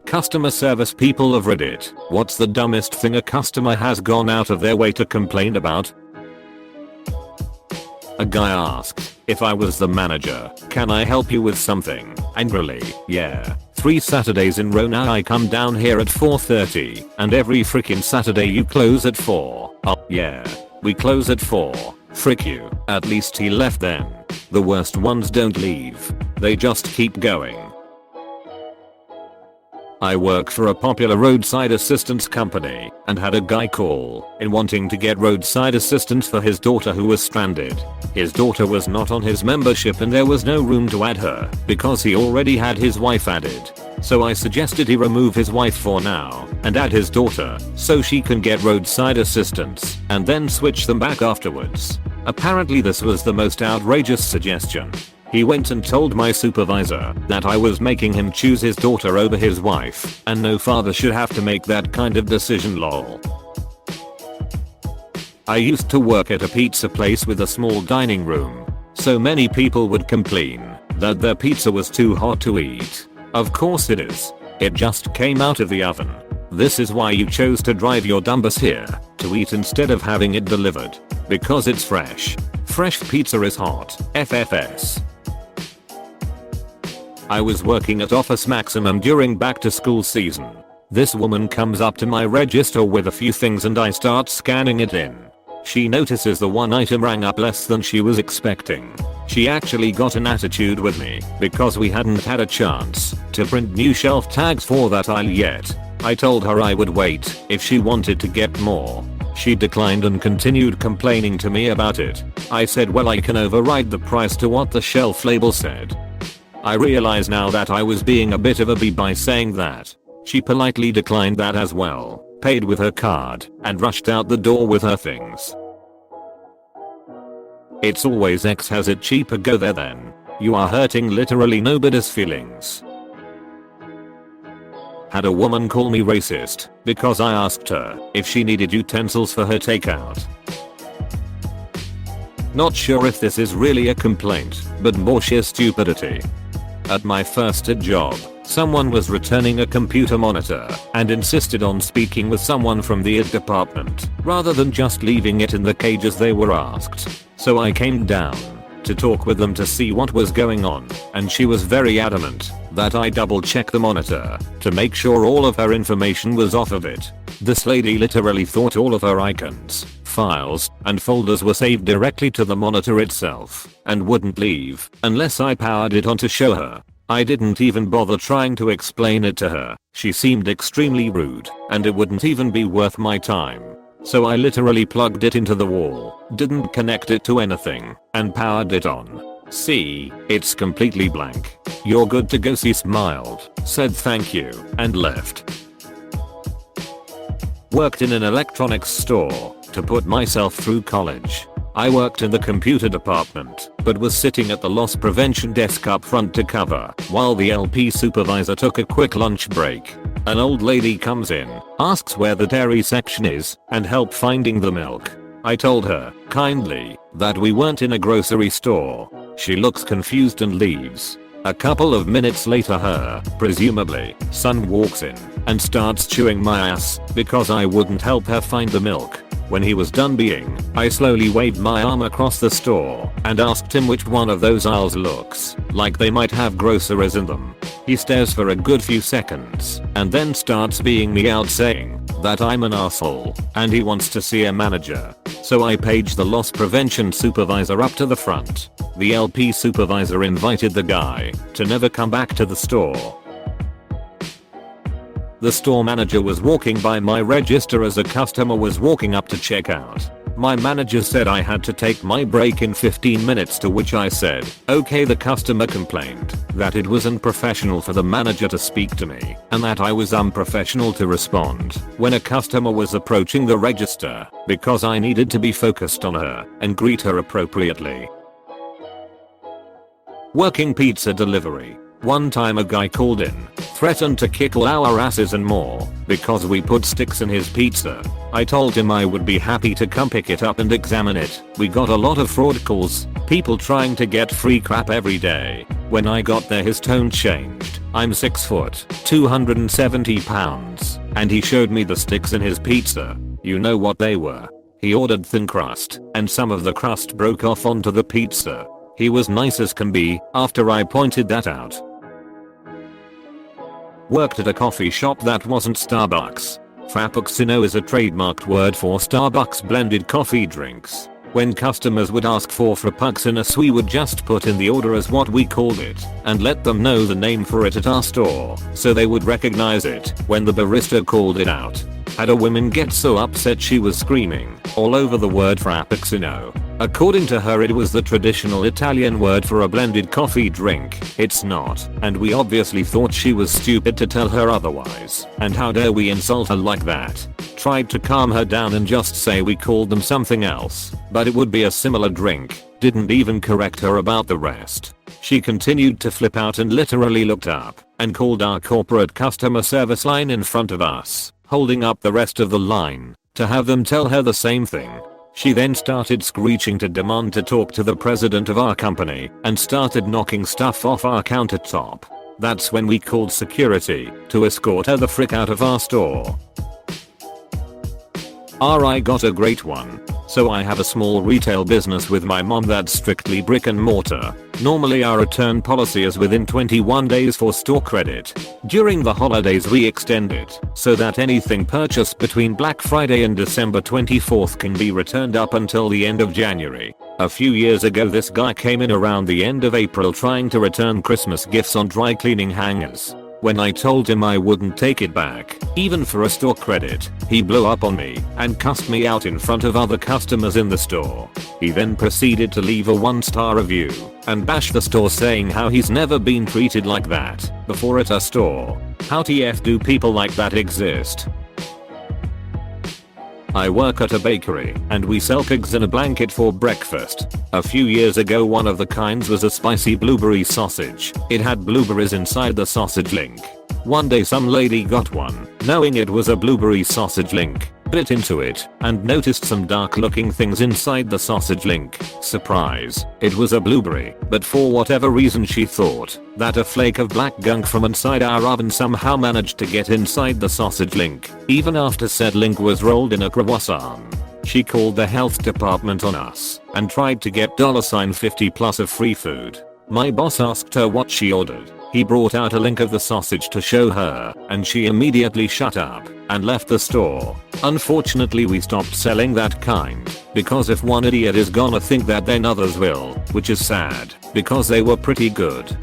Customer service people of Reddit, what's the dumbest thing a customer has gone out of their way to complain about? A guy asked, if I was the manager, can I help you with something? Angrily, yeah. 3 Saturdays in row now I come down here at 4:30 and every freaking Saturday you close at 4. Oh yeah. We close at 4. Frick you. At least he left then. The worst ones don't leave. They just keep going. I work for a popular roadside assistance company and had a guy call in wanting to get roadside assistance for his daughter who was stranded. His daughter was not on his membership and there was no room to add her because he already had his wife added. So I suggested he remove his wife for now and add his daughter so she can get roadside assistance and then switch them back afterwards. Apparently this was the most outrageous suggestion. He went and told my supervisor that I was making him choose his daughter over his wife and no father should have to make that kind of decision lol. I used to work at a pizza place with a small dining room. So many people would complain that their pizza was too hot to eat. Of course it is. It just came out of the oven. This is why you chose to drive your dumbus here to eat instead of having it delivered. Because it's fresh. Fresh pizza is hot. FFS. I was working at Office Maximum during back to school season. This woman comes up to my register with a few things and I start scanning it in. She notices the one item rang up less than she was expecting. She actually got an attitude with me because we hadn't had a chance to print new shelf tags for that aisle yet. I told her I would wait if she wanted to get more. She declined and continued complaining to me about it. I said well I can override the price to what the shelf label said. I realize now that I was being a bit of a bee by saying that. She politely declined that as well, paid with her card, and rushed out the door with her things. It's always X has it cheaper, go there then. You are hurting literally nobody's feelings. Had a woman call me racist because I asked her if she needed utensils for her takeout. Not sure if this is really a complaint, but more sheer stupidity. At my first job, someone was returning a computer monitor and insisted on speaking with someone from the IT department rather than just leaving it in the cage as they were asked. So I came down to talk with them to see what was going on, and she was very adamant that I double check the monitor to make sure all of her information was off of it. This lady literally thought all of her icons, files, and folders were saved directly to the monitor itself and wouldn't leave unless I powered it on to show her. I didn't even bother trying to explain it to her. She seemed extremely rude and it wouldn't even be worth my time. So I literally plugged it into the wall, didn't connect it to anything, and powered it on. See, it's completely blank. You're good to go. She smiled, said thank you, and left. Worked in an electronics store to put myself through college. I worked in the computer department, but was sitting at the loss prevention desk up front to cover while the LP supervisor took a quick lunch break. An old lady comes in, asks where the dairy section is, and help finding the milk. I told her, kindly, that we weren't in a grocery store. She looks confused and leaves. A couple of minutes later her, presumably, son walks in and starts chewing my ass because I wouldn't help her find the milk. When he was done being, I slowly waved my arm across the store and asked him which one of those aisles looks like they might have groceries in them. He stares for a good few seconds and then starts being me out saying that I'm an asshole and he wants to see a manager. So I paged the loss prevention supervisor up to the front. The LP supervisor invited the guy to never come back to the store. The store manager was walking by my register as a customer was walking up to check out. My manager said I had to take my break in 15 minutes, to which I said, okay. The customer complained that it was unprofessional for the manager to speak to me and that I was unprofessional to respond when a customer was approaching the register because I needed to be focused on her and greet her appropriately. Working pizza delivery. One time a guy called in, threatened to kick all our asses and more because we put sticks in his pizza. I told him I would be happy to come pick it up and examine it. We got a lot of fraud calls, people trying to get free crap every day. When I got there his tone changed. I'm 6 foot, 270 pounds, and he showed me the sticks in his pizza. You know what they were? He ordered thin crust, and some of the crust broke off onto the pizza. He was nice as can be after I pointed that out. Worked at a coffee shop that wasn't Starbucks. Frappuccino is a trademarked word for Starbucks blended coffee drinks. When customers would ask for frappuccinos, we would just put in the order as what we called it and let them know the name for it at our store so they would recognize it when the barista called it out. Had a woman get so upset she was screaming all over the word frappuccino. According to her, it was the traditional Italian word for a blended coffee drink. It's not, and we obviously thought she was stupid to tell her otherwise. And how dare we insult her like that? Tried to calm her down and just say we called them something else, but it would be a similar drink. Didn't even correct her about the rest. She continued to flip out and literally looked up and called our corporate customer service line in front of us, holding up the rest of the line to have them tell her the same thing. She then started screeching to demand to talk to the president of our company and started knocking stuff off our countertop. That's when we called security to escort her the frick out of our store. I got a great one. So I have a small retail business with my mom that's strictly brick and mortar. Normally our return policy is within 21 days for store credit. During the holidays we extend it so that anything purchased between Black Friday and December 24th can be returned up until the end of January. A few years ago this guy came in around the end of April trying to return Christmas gifts on dry cleaning hangers. When I told him I wouldn't take it back, even for a store credit, he blew up on me and cussed me out in front of other customers in the store. He then proceeded to leave a 1-star review and bash the store saying how he's never been treated like that before at a store. How TF do people like that exist? I work at a bakery and we sell pigs in a blanket for breakfast. A few years ago one of the kinds was a spicy blueberry sausage. It had blueberries inside the sausage link. One day some lady got one, knowing it was a blueberry sausage link, bit into it, and noticed some dark looking things inside the sausage link. Surprise, it was a blueberry, but for whatever reason she thought that a flake of black gunk from inside our oven somehow managed to get inside the sausage link, even after said link was rolled in a croissant. She called the health department on us and tried to get $50 plus of free food. My boss asked her what she ordered. He brought out a link of the sausage to show her, and she immediately shut up and left the store. Unfortunately we stopped selling that kind, because if one idiot is gonna think that then others will, which is sad, because they were pretty good.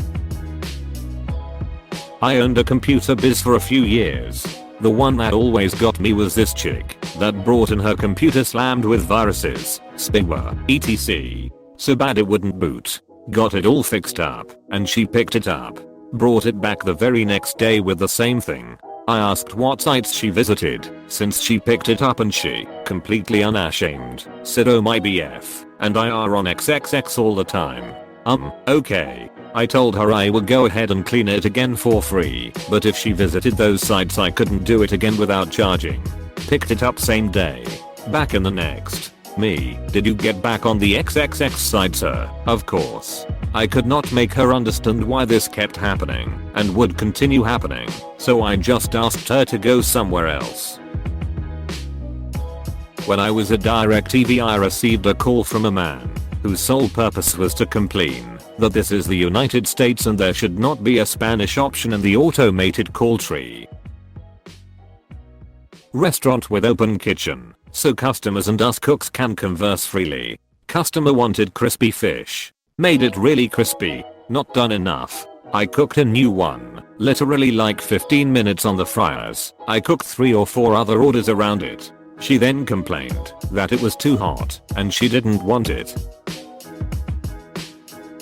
I owned a computer biz for a few years. The one that always got me was this chick that brought in her computer slammed with viruses, spyware, etc. So bad it wouldn't boot. Got it all fixed up, and she picked it up. Brought it back the very next day with the same thing. I asked what sites she visited, since she picked it up, and she, completely unashamed, said oh my BF, and I are on XXX all the time. Okay. I told her I would go ahead and clean it again for free, but if she visited those sites I couldn't do it again without charging. Picked it up same day. Back in the next. Me, did you get back on the XXX site, sir? Of course. I could not make her understand why this kept happening and would continue happening, so I just asked her to go somewhere else. When I was at DirecTV I received a call from a man whose sole purpose was to complain that this is the United States and there should not be a Spanish option in the automated call tree. Restaurant with open kitchen, so customers and us cooks can converse freely. Customer wanted crispy fish. Made it really crispy, not done enough. I cooked a new one, literally like 15 minutes on the fryers. I cooked 3 or 4 other orders around it. She then complained that it was too hot and she didn't want it.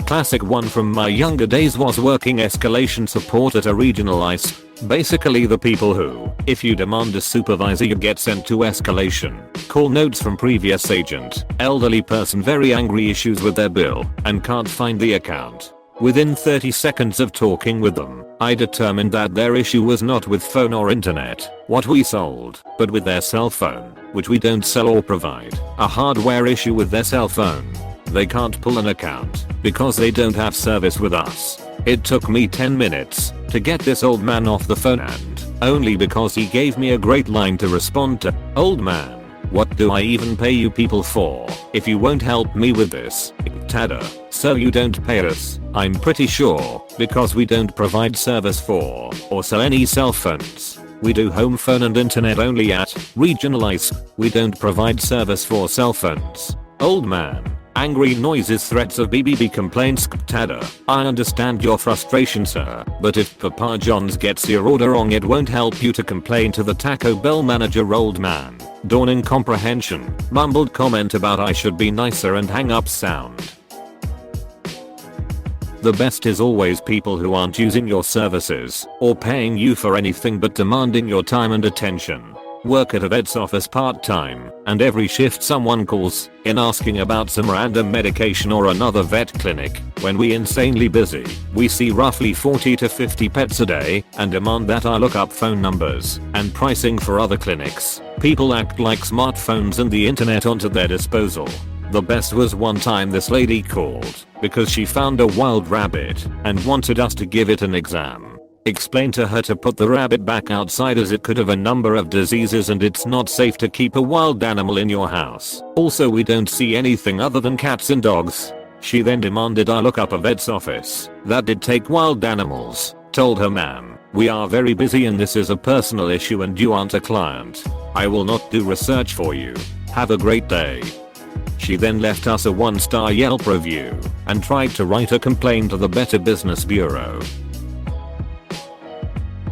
Classic one from my younger days was working escalation support at a regional ICE. Basically the people who, if you demand a supervisor you get sent to escalation. Call notes from previous agent, elderly person very angry, issues with their bill and can't find the account. Within 30 seconds of talking with them, I determined that their issue was not with phone or internet, what we sold, but with their cell phone, which we don't sell or provide. A hardware issue with their cell phone. They can't pull an account because they don't have service with us. It took me 10 minutes to get this old man off the phone, and only because he gave me a great line to respond to. Old man, what do I even pay you people for if you won't help me with this? Tada. So you don't pay us, I'm pretty sure, because we don't provide service for or sell any cell phones. We do home phone and internet only at regionalize. We don't provide service for cell phones. Old man. Angry noises, threats of BBB complaints. Tada. I understand your frustration, sir, but if Papa John's gets your order wrong, it won't help you to complain to the Taco Bell manager. Old man. Dawning comprehension. Mumbled comment about I should be nicer and hang up sound. The best is always people who aren't using your services or paying you for anything but demanding your time and attention. Work at a vet's office part-time, and every shift someone calls in asking about some random medication or another vet clinic. When we insanely busy, we see roughly 40 to 50 pets a day and demand that I look up phone numbers and pricing for other clinics. People act like smartphones and the internet onto their disposal. The best was one time this lady called because she found a wild rabbit and wanted us to give it an exam. Explained to her to put the rabbit back outside as it could have a number of diseases and it's not safe to keep a wild animal in your house. Also, we don't see anything other than cats and dogs. She then demanded I look up a vet's office that did take wild animals. Told her, ma'am, we are very busy and this is a personal issue and you aren't a client. I will not do research for you. Have a great day. She then left us a 1-star Yelp review and tried to write a complaint to the Better Business Bureau.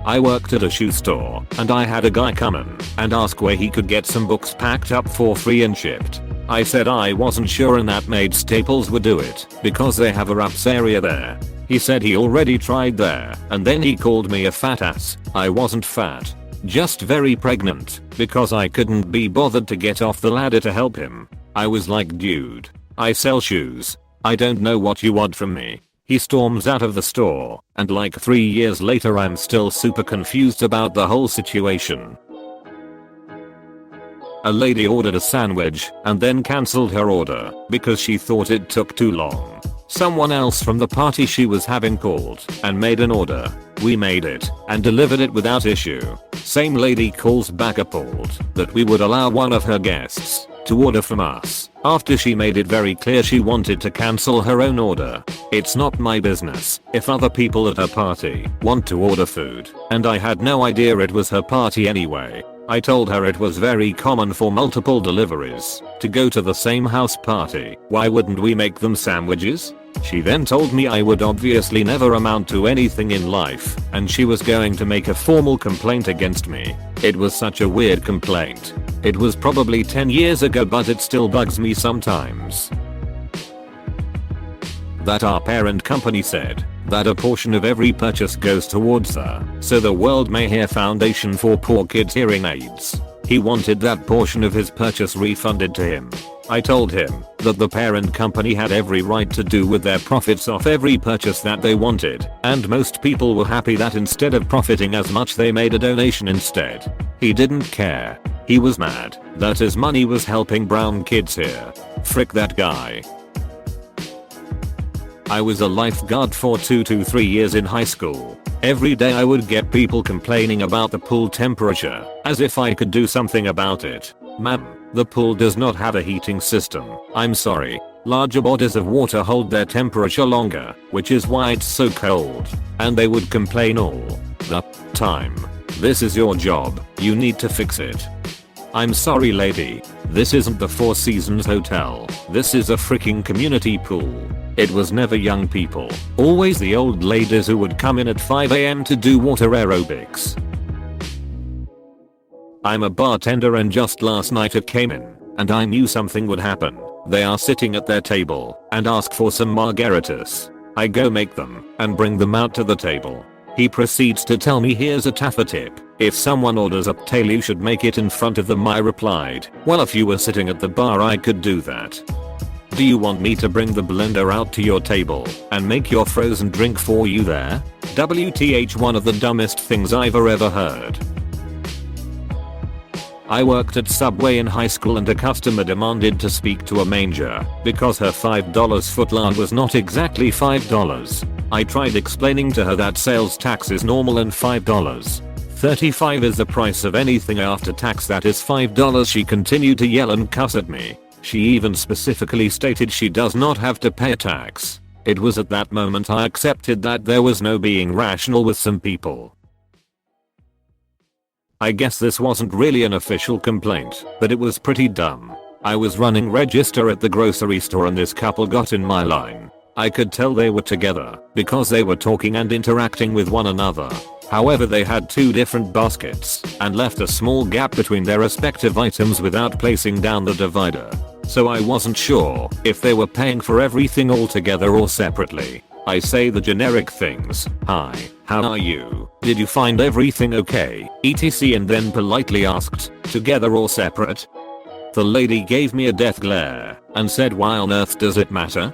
I worked at a shoe store and I had a guy come in and ask where he could get some books packed up for free and shipped. I said I wasn't sure and that made Staples would do it because they have a wraps area there. He said he already tried there and then he called me a fat ass. I wasn't fat, just very pregnant, because I couldn't be bothered to get off the ladder to help him. I was like, dude, I sell shoes. I don't know what you want from me. He storms out of the store, and like 3 years later I'm still super confused about the whole situation. A lady ordered a sandwich and then cancelled her order because she thought it took too long. Someone else from the party she was having called and made an order. We made it and delivered it without issue. Same lady calls back appalled that we would allow one of her guests to order from us after she made it very clear she wanted to cancel her own order. It's not my business if other people at her party want to order food, and I had no idea it was her party anyway. I told her it was very common for multiple deliveries to go to the same house party. Why wouldn't we make them sandwiches? She then told me I would obviously never amount to anything in life and she was going to make a formal complaint against me. It was such a weird complaint. It was probably 10 years ago, but it still bugs me sometimes. That our parent company said that a portion of every purchase goes towards the So the World May Hear Foundation for Poor Kids Hearing Aids. He wanted that portion of his purchase refunded to him. I told him that the parent company had every right to do with their profits off every purchase that they wanted, and most people were happy that instead of profiting as much they made a donation instead. He didn't care. He was mad that his money was helping brown kids here. Frick that guy. I was a lifeguard for 2 to 3 years in high school. Every day I would get people complaining about the pool temperature, as if I could do something about it. Ma'am, the pool does not have a heating system. I'm sorry. Larger bodies of water hold their temperature longer, which is why it's so cold. And they would complain all the time. This is your job. You need to fix it. I'm sorry, lady. This isn't the Four Seasons Hotel. This is a freaking community pool. It was never young people. Always the old ladies who would come in at 5 AM to do water aerobics. I'm a bartender and just last night it came in, and I knew something would happen. They are sitting at their table and ask for some margaritas. I go make them and bring them out to the table. He proceeds to tell me here's a taffa tip. If someone orders a tail you should make it in front of them. I replied, well, if you were sitting at the bar I could do that. Do you want me to bring the blender out to your table and make your frozen drink for you there? WTH, one of the dumbest things I've ever heard. I worked at Subway in high school and a customer demanded to speak to a manager because her $5 footlong was not exactly $5. I tried explaining to her that sales tax is normal and $5.35 is the price of anything after tax that is $5. She continued to yell and cuss at me. She even specifically stated she does not have to pay tax. It was at that moment I accepted that there was no being rational with some people. I guess this wasn't really an official complaint, but it was pretty dumb. I was running register at the grocery store and this couple got in my line. I could tell they were together because they were talking and interacting with one another. However, they had two different baskets and left a small gap between their respective items without placing down the divider. So I wasn't sure if they were paying for everything all together or separately. I say the generic things, "Hi, how are you? Did you find everything okay? etc." and then politely asked, "Together or separate?" The lady gave me a death glare and said, "Why on earth does it matter?"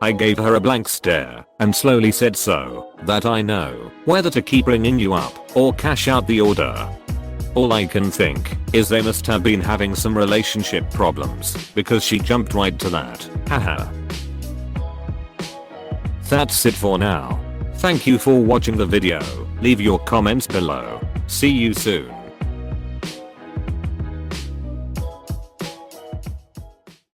I gave her a blank stare and slowly said, "So that I know whether to keep ringing you up or cash out the order." All I can think is they must have been having some relationship problems because she jumped right to that. Haha. That's it for now. Thank you for watching the video. Leave your comments below. See you soon.